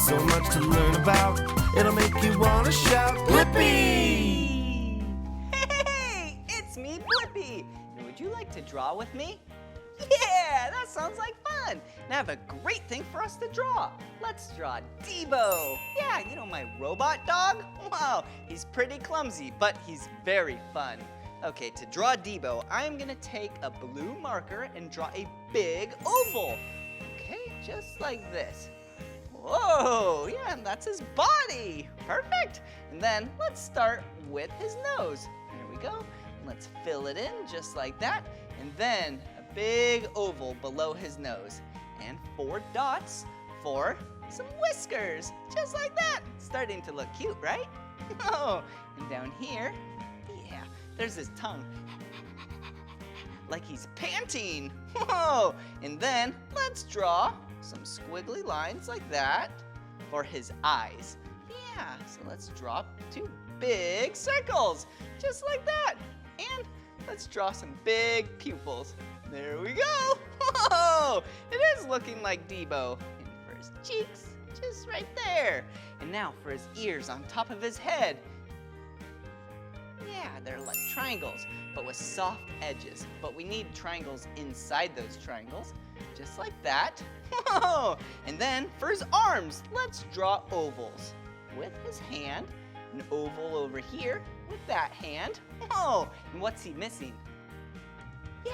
So much to learn about, it'll make you want to shout, Blippi! Hey, it's me, Blippi. And would you like to draw with me? Yeah, that sounds like fun. And I have a great thing for us to draw. Let's draw Debo. Yeah, you know my robot dog? Wow, he's pretty clumsy, but he's very fun. Okay, to draw Debo, I'm gonna take a blue marker and draw a big oval. Okay, just like this. Whoa, yeah, and that's his body. Perfect. And then let's start with his nose. There we go. And let's fill it in just like that. And then a big oval below his nose. And 4 dots for some whiskers, just like that. Starting to look cute, right? Oh, and down here, yeah, there's his tongue. Like he's panting. Whoa! And then let's draw some squiggly lines like that for his eyes. Yeah, so let's draw 2 big circles, just like that. And let's draw some big pupils. There we go. Whoa! It is looking like Debo. And for his cheeks, just right there. And now for his ears on top of his head. Yeah, they're like triangles, but with soft edges. But we need triangles inside those triangles, just like that. Whoa! And then for his arms, let's draw ovals. With his hand, an oval over here with that hand. Whoa! And what's he missing? Yeah,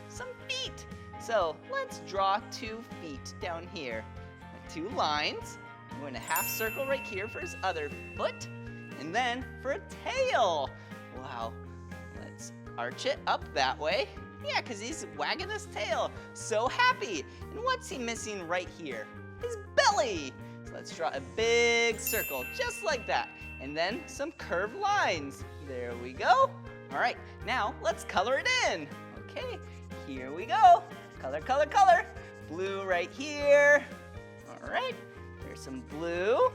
some feet. So let's draw 2 feet down here. 2 lines. I'm going to half circle right here for his other foot. And then for a tail. Wow. Let's arch it up that way. Yeah, because he's wagging his tail. So happy. And what's he missing right here? His belly. So let's draw a big circle just like that. And then some curved lines. There we go. All right, now let's color it in. Okay, here we go. Color, color, color. Blue right here. All right, here's some blue.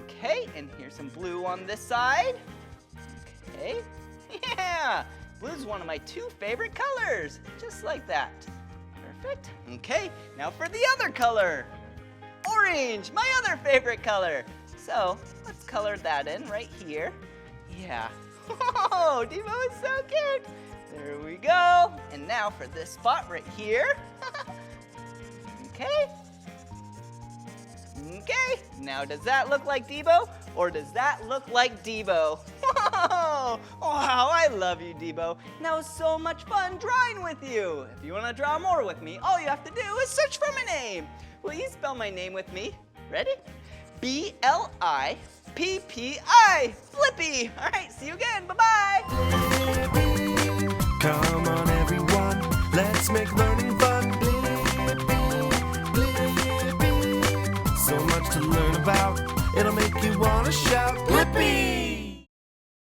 Okay, and here's some blue on this side. Okay, yeah, blue's one of my 2 favorite colors, just like that. Perfect. Okay, now for the other color. Orange, my other favorite color. So let's color that in right here. Yeah. Oh, Debo is so cute. There we go. And now for this spot right here. Okay. Okay, now does that look like Debo, or does that look like Debo? Whoa! Wow, I love you, Debo. And that was so much fun drawing with you. If you want to draw more with me, all you have to do is search for my name. Will you spell my name with me? Ready? B-L-I-P-P-I. Blippi. All right, see you again. Bye-bye. Blippi, come on everyone, let's make learning fun. Blippi, Blippi, so much to learn about, it'll make you want to shout.